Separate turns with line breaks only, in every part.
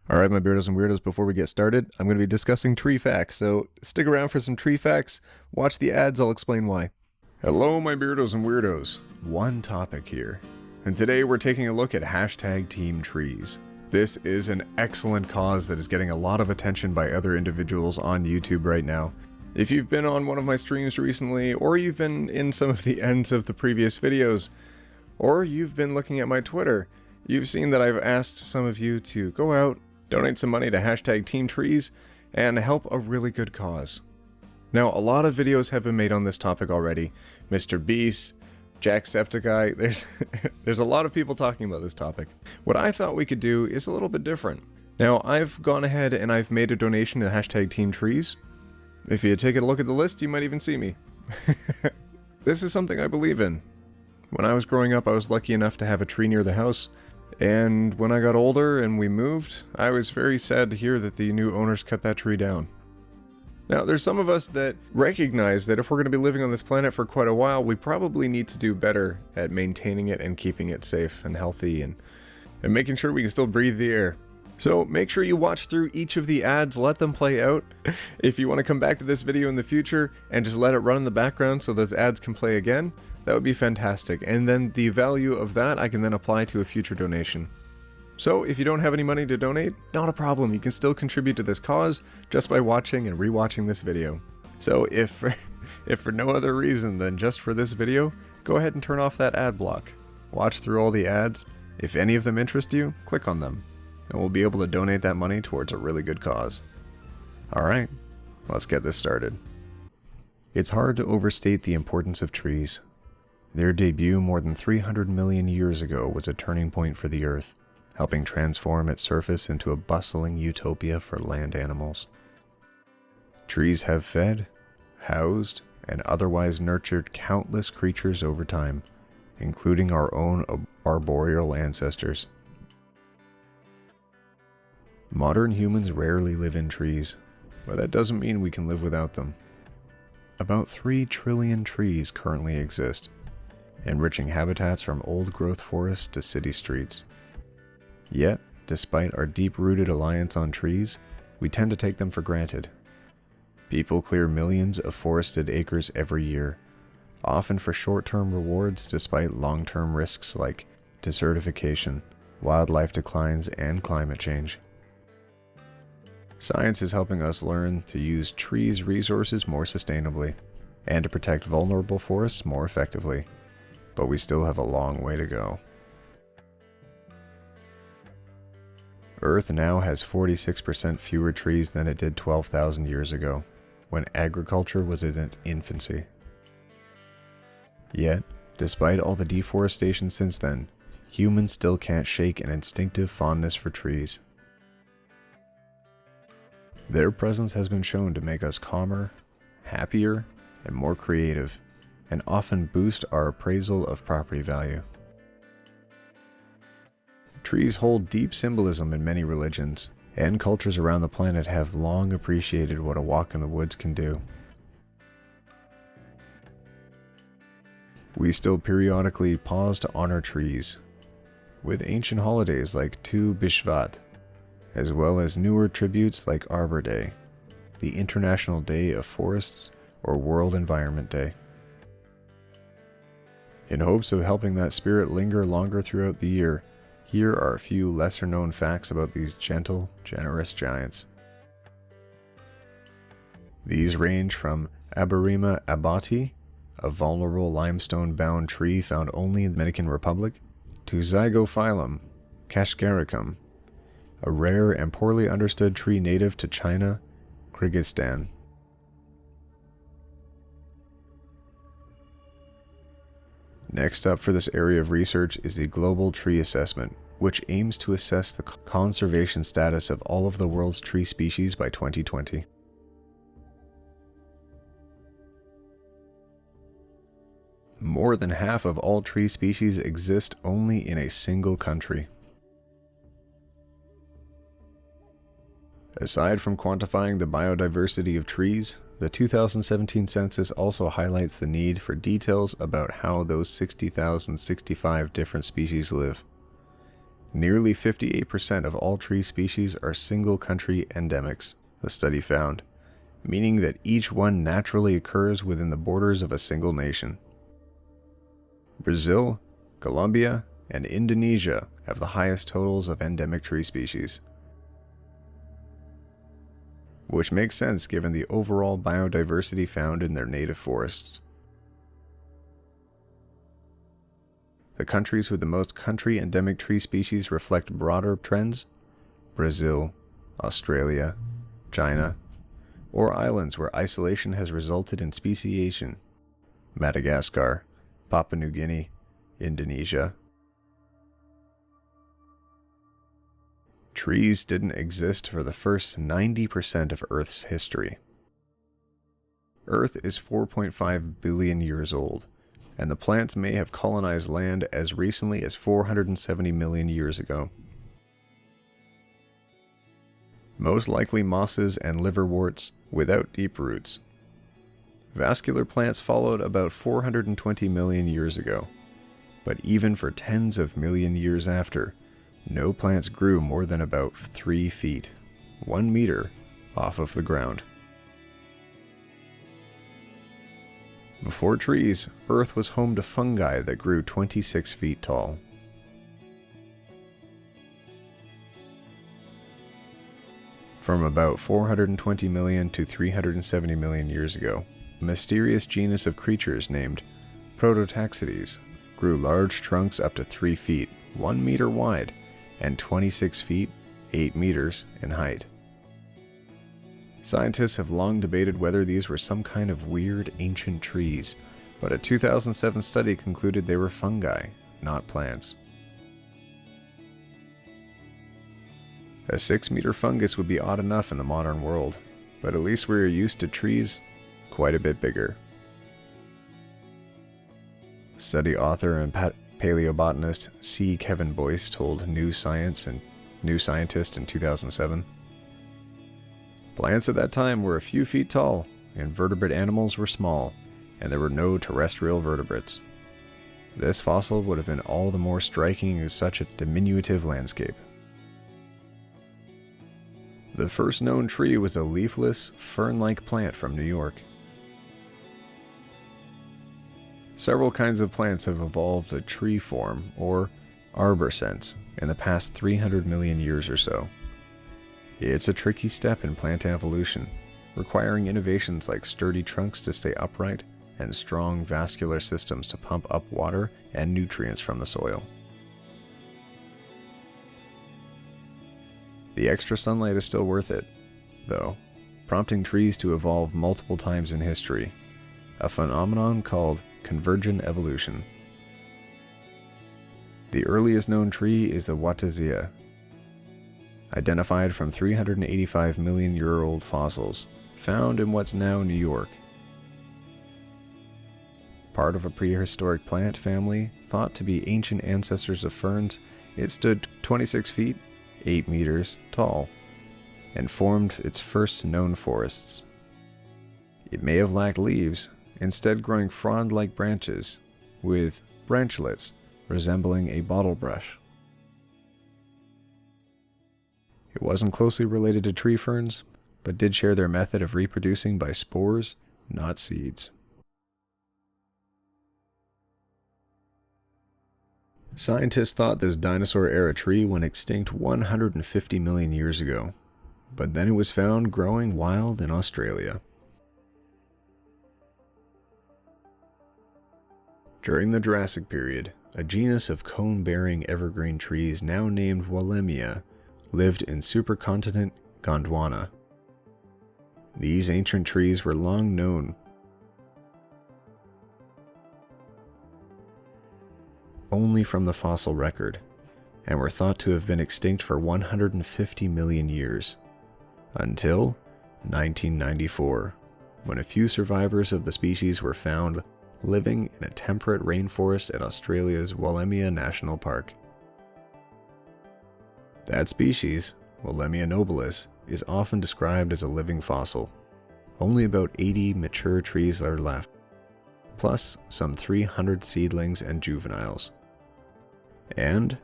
Alright, my Beardos and Weirdos, before we get started, I'm going to be discussing tree facts, so stick around for some tree facts, watch the ads, I'll explain why. Hello, my Beardos and Weirdos. OneTopic here, and today we're taking a look at hashtag Team Trees. This is an excellent cause that is getting a lot of attention by other individuals on YouTube right now. If you've been on one of my streams recently, or you've been in some of the ends of the previous videos, or you've been looking at my Twitter, you've seen that I've asked some of you to go out, donate some money to hashtag Team Trees, and help a really good cause. Now, a lot of videos have been made on this topic already. Mr. Beast, Jacksepticeye, there's a lot of people talking about this topic. What I thought we could do is a little bit different. Now, I've gone ahead and I've made a donation to hashtag Team Trees. If you take a look at the list, you might even see me. This is something I believe in. When I was growing up, I was lucky enough to have a tree near the house. And when I got older and we moved, I was very sad to hear that the new owners cut that tree down. Now, there's some of us that recognize that if we're going to be living on this planet for quite a while, we probably need to do better at maintaining it and keeping it safe and healthy and making sure we can still breathe the air. So make sure you watch through each of the ads, let them play out. If you want to come back to this video in the future and just let it run in the background so those ads can play again, that would be fantastic. And then the value of that I can then apply to a future donation. So if you don't have any money to donate, not a problem. You can still contribute to this cause just by watching and rewatching this video. So if for no other reason than just for this video, go ahead and turn off that ad block. Watch through all the ads. If any of them interest you, click on them. And we'll be able to donate that money towards a really good cause. Alright, let's get this started. It's hard to overstate the importance of trees. Their debut more than 300 million years ago was a turning point for the Earth, helping transform its surface into a bustling utopia for land animals. Trees have fed, housed, and otherwise nurtured countless creatures over time, including our own arboreal ancestors. Modern humans rarely live in trees, but that doesn't mean we can live without them. About 3 trillion trees currently exist, enriching habitats from old-growth forests to city streets. Yet, despite our deep-rooted reliance on trees, we tend to take them for granted. People clear millions of forested acres every year, often for short-term rewards despite long-term risks like desertification, wildlife declines, and climate change. Science is helping us learn to use trees' resources more sustainably, and to protect vulnerable forests more effectively. But we still have a long way to go. Earth now has 46% fewer trees than it did 12,000 years ago, when agriculture was in its infancy. Yet, despite all the deforestation since then, humans still can't shake an instinctive fondness for trees. Their presence has been shown to make us calmer, happier, and more creative, and often boost our appraisal of property value. Trees hold deep symbolism in many religions, and cultures around the planet have long appreciated what a walk in the woods can do. We still periodically pause to honor trees, with ancient holidays like Tu Bishvat, as well as newer tributes like Arbor Day, the International Day of Forests, or World Environment Day. In hopes of helping that spirit linger longer throughout the year, here are a few lesser-known facts about these gentle, generous giants. These range from Aberrima abati, a vulnerable limestone-bound tree found only in the Dominican Republic, to Zygophyllum kashgaricum, a rare and poorly understood tree native to China, Kyrgyzstan. Next up for this area of research is the Global Tree Assessment, which aims to assess the conservation status of all of the world's tree species by 2020. More than half of all tree species exist only in a single country. Aside from quantifying the biodiversity of trees, the 2017 census also highlights the need for details about how those 60,065 different species live. Nearly 58% of all tree species are single-country endemics, the study found, meaning that each one naturally occurs within the borders of a single nation. Brazil, Colombia, and Indonesia have the highest totals of endemic tree species, which makes sense given the overall biodiversity found in their native forests. The countries with the most country endemic tree species reflect broader trends: Brazil, Australia, China, or islands where isolation has resulted in speciation: Madagascar, Papua New Guinea, Indonesia. Trees didn't exist for the first 90% of Earth's history. Earth is 4.5 billion years old, and the plants may have colonized land as recently as 470 million years ago. Most likely mosses and liverworts without deep roots. Vascular plants followed about 420 million years ago, but even for tens of million years after, no plants grew more than about 3 feet, 1 meter, off of the ground. Before trees, Earth was home to fungi that grew 26 feet tall. From about 420 million to 370 million years ago, a mysterious genus of creatures named Prototaxides grew large trunks up to 3 feet, 1 meter wide, and 26 feet, 8 meters in height. Scientists have long debated whether these were some kind of weird ancient trees, but a 2007 study concluded they were fungi, not plants. A 6-meter fungus would be odd enough in the modern world, but at least we are used to trees quite a bit bigger. Study author and paleobotanist C. Kevin Boyce told New Scientist in 2007. Plants at that time were a few feet tall, invertebrate animals were small, and there were no terrestrial vertebrates. This fossil would have been all the more striking as such a diminutive landscape. The first known tree was a leafless, fern-like plant from New York. Several kinds of plants have evolved a tree form, or arborescence, in the past 300 million years or so. It's a tricky step in plant evolution, requiring innovations like sturdy trunks to stay upright and strong vascular systems to pump up water and nutrients from the soil. The extra sunlight is still worth it, though, prompting trees to evolve multiple times in history, a phenomenon called convergent evolution. The earliest known tree is the Watazia, identified from 385 million-year-old fossils, found in what's now New York. Part of a prehistoric plant family thought to be ancient ancestors of ferns, it stood 26 feet, 8 meters tall, and formed its first known forests. It may have lacked leaves, instead growing frond-like branches, with branchlets resembling a bottle brush. It wasn't closely related to tree ferns, but did share their method of reproducing by spores, not seeds. Scientists thought this dinosaur-era tree went extinct 150 million years ago, but then it was found growing wild in Australia. During the Jurassic period, a genus of cone-bearing evergreen trees now named Wallemia lived in supercontinent Gondwana. These ancient trees were long known only from the fossil record, and were thought to have been extinct for 150 million years, until 1994, when a few survivors of the species were found living in a temperate rainforest at Australia's Wallemia National Park. That species, Wallemia nobilis, is often described as a living fossil. Only about 80 mature trees are left, plus some 300 seedlings and juveniles. And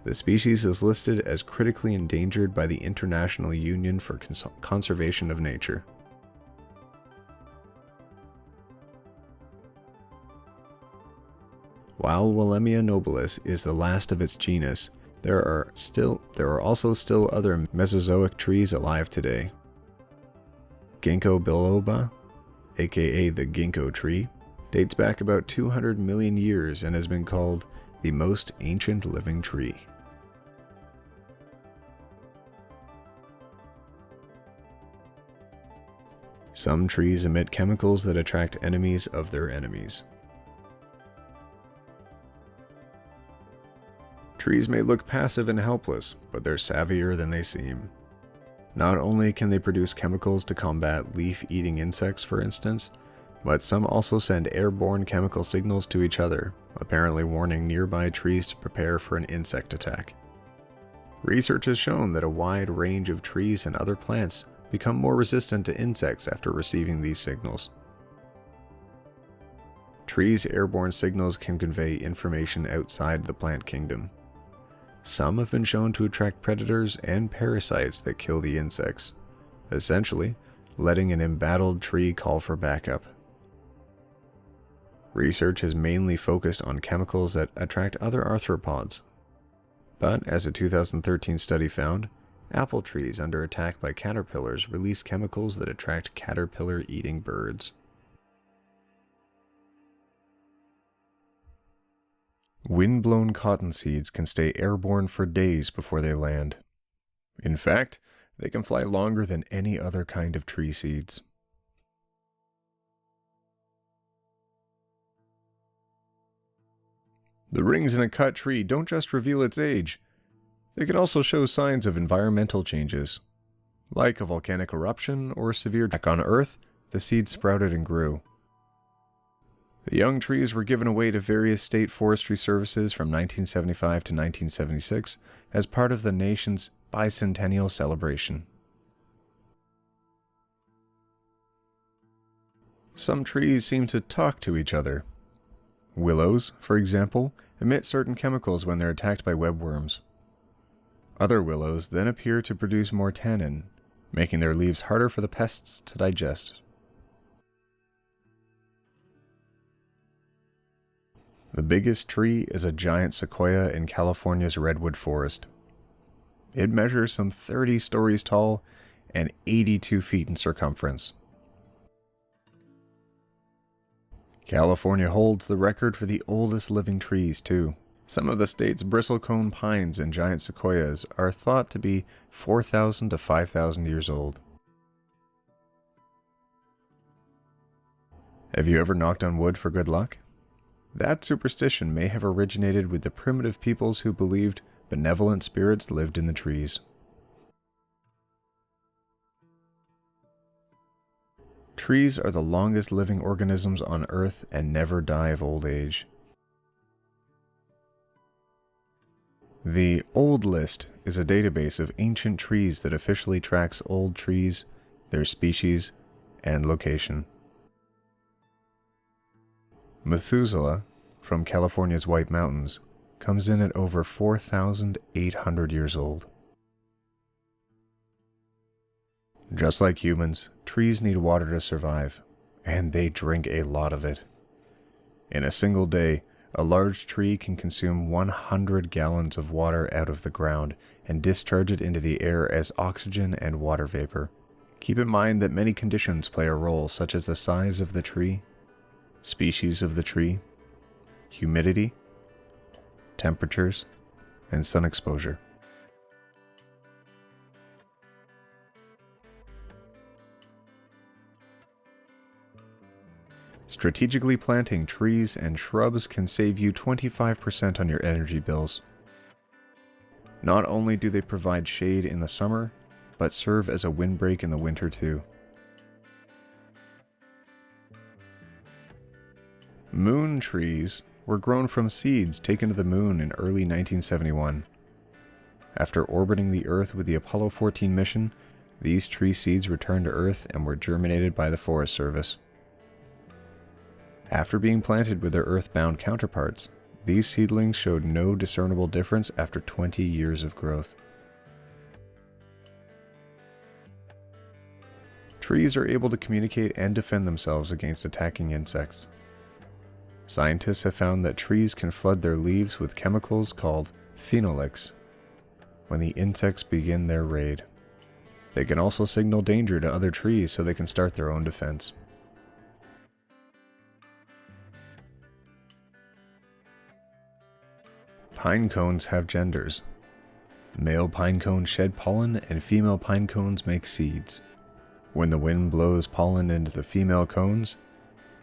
The species is listed as critically endangered by the International Union for Conservation of Nature. While Willemia nobilis is the last of its genus, there are also still other Mesozoic trees alive today. Ginkgo biloba, aka the ginkgo tree, dates back about 200 million years and has been called the most ancient living tree. Some trees emit chemicals that attract enemies of their enemies. Trees may look passive and helpless, but they're savvier than they seem. Not only can they produce chemicals to combat leaf-eating insects, for instance, but some also send airborne chemical signals to each other, apparently warning nearby trees to prepare for an insect attack. Research has shown that a wide range of trees and other plants become more resistant to insects after receiving these signals. Trees' airborne signals can convey information outside the plant kingdom. Some have been shown to attract predators and parasites that kill the insects, essentially letting an embattled tree call for backup. Research has mainly focused on chemicals that attract other arthropods. But as a 2013 study found, apple trees under attack by caterpillars release chemicals that attract caterpillar-eating birds. Wind-blown cotton seeds can stay airborne for days before they land. In fact, they can fly longer than any other kind of tree seeds. The rings in a cut tree don't just reveal its age. They can also show signs of environmental changes. Like a volcanic eruption or severe attack on Earth, the seeds sprouted and grew. The young trees were given away to various state forestry services from 1975 to 1976 as part of the nation's bicentennial celebration. Some trees seem to talk to each other. Willows, for example, emit certain chemicals when they're attacked by webworms. Other willows then appear to produce more tannin, making their leaves harder for the pests to digest. The biggest tree is a giant sequoia in California's redwood forest. It measures some 30 stories tall and 82 feet in circumference. California holds the record for the oldest living trees, too. Some of the state's bristlecone pines and giant sequoias are thought to be 4,000 to 5,000 years old. Have you ever knocked on wood for good luck? That superstition may have originated with the primitive peoples who believed benevolent spirits lived in the trees. Trees are the longest living organisms on Earth and never die of old age. The Old List is a database of ancient trees that officially tracks old trees, their species, and location. Methuselah, from California's White Mountains, comes in at over 4,800 years old. Just like humans, trees need water to survive, and they drink a lot of it. In a single day, a large tree can consume 100 gallons of water out of the ground and discharge it into the air as oxygen and water vapor. Keep in mind that many conditions play a role, such as the size of the tree, species of the tree, humidity, temperatures, and sun exposure. Strategically planting trees and shrubs can save you 25% on your energy bills. Not only do they provide shade in the summer, but serve as a windbreak in the winter too. Moon trees were grown from seeds taken to the moon in early 1971. After orbiting the Earth with the Apollo 14 mission, these tree seeds returned to Earth and were germinated by the Forest Service. After being planted with their Earth-bound counterparts, these seedlings showed no discernible difference after 20 years of growth. Trees are able to communicate and defend themselves against attacking insects. Scientists have found that trees can flood their leaves with chemicals called phenolics when the insects begin their raid. They can also signal danger to other trees so they can start their own defense. Pine cones have genders. Male pine cones shed pollen and female pine cones make seeds. When the wind blows pollen into the female cones,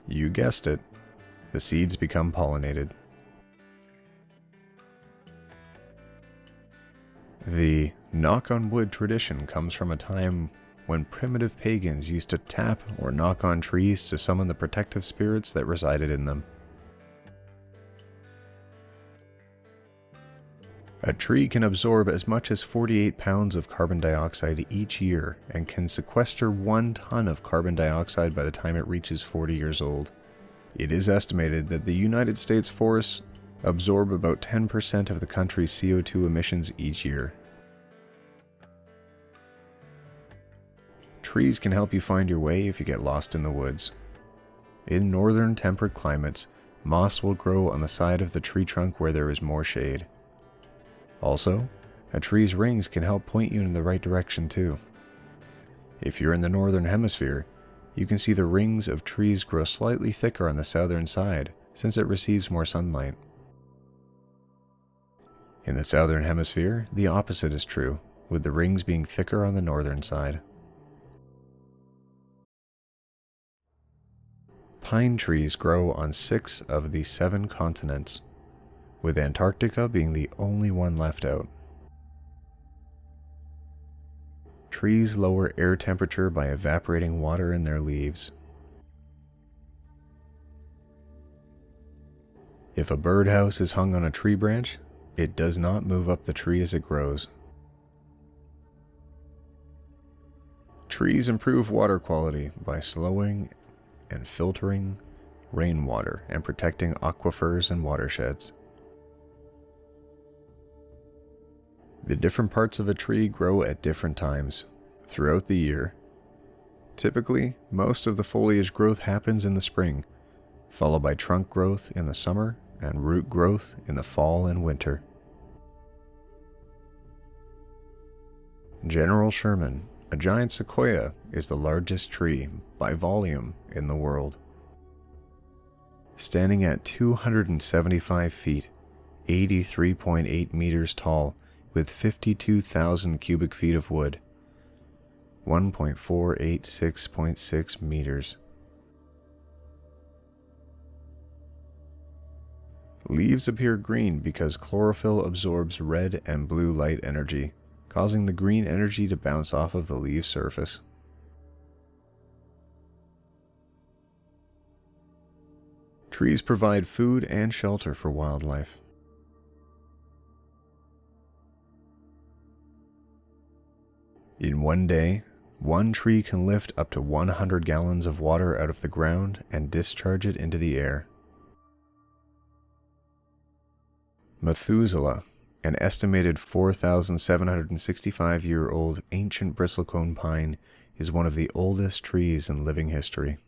you guessed it, the seeds become pollinated. The knock on wood tradition comes from a time when primitive pagans used to tap or knock on trees to summon the protective spirits that resided in them. A tree can absorb as much as 48 pounds of carbon dioxide each year and can sequester 1 ton of carbon dioxide by the time it reaches 40 years old. It is estimated that the United States forests absorb about 10% of the country's CO2 emissions each year. Trees can help you find your way if you get lost in the woods. In northern temperate climates, moss will grow on the side of the tree trunk where there is more shade. Also, a tree's rings can help point you in the right direction too. If you're in the northern hemisphere, you can see the rings of trees grow slightly thicker on the southern side since it receives more sunlight. In the southern hemisphere, the opposite is true, with the rings being thicker on the northern side. Pine trees grow on 6 of the 7 continents, with Antarctica being the only one left out. Trees lower air temperature by evaporating water in their leaves. If a birdhouse is hung on a tree branch, it does not move up the tree as it grows. Trees improve water quality by slowing and filtering rainwater and protecting aquifers and watersheds. The different parts of a tree grow at different times throughout the year. Typically, most of the foliage growth happens in the spring, followed by trunk growth in the summer and root growth in the fall and winter. General Sherman, a giant sequoia, is the largest tree by volume in the world. Standing at 275 feet, 83.8 meters tall, with 52,000 cubic feet of wood, 1.486.6 meters. Leaves appear green because chlorophyll absorbs red and blue light energy, causing the green energy to bounce off of the leaf surface. Trees provide food and shelter for wildlife. In one day, one tree can lift up to 100 gallons of water out of the ground and discharge it into the air. Methuselah, an estimated 4,765-year-old ancient bristlecone pine, is one of the oldest trees in living history.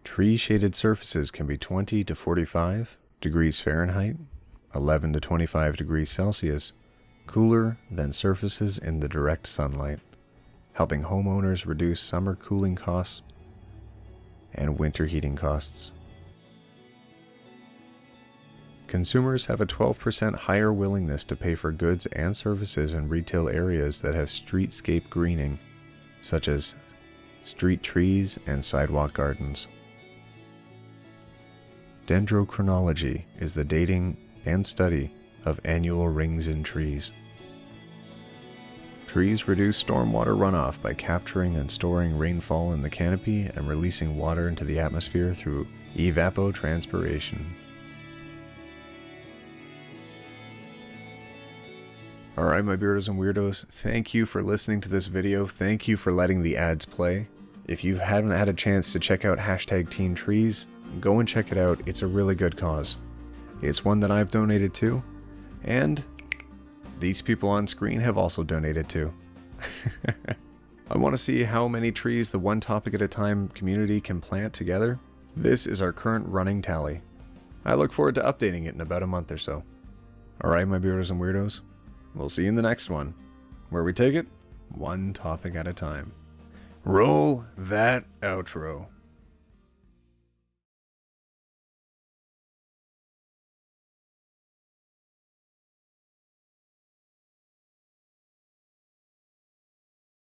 Tree-shaded surfaces can be 20 to 45 degrees Fahrenheit, 11 to 25 degrees Celsius, cooler than surfaces in the direct sunlight, helping homeowners reduce summer cooling costs and winter heating costs. Consumers have a 12% higher willingness to pay for goods and services in retail areas that have streetscape greening, such as street trees and sidewalk gardens. Dendrochronology is the dating and study of annual rings in trees. Trees reduce stormwater runoff by capturing and storing rainfall in the canopy and releasing water into the atmosphere through evapotranspiration. Alright, my Beardos and Weirdos, thank you for listening to this video. Thank you for letting the ads play. If you haven't had a chance to check out #TeenTrees, go and check it out. It's a really good cause. It's one that I've donated to, and these people on screen have also donated to. I want to see how many trees the One Topic at a Time community can plant together. This is our current running tally. I look forward to updating it in about a month or so. Alright, my Beardos and Weirdos, we'll see you in the next one, where we take it one topic at a time. Roll that outro.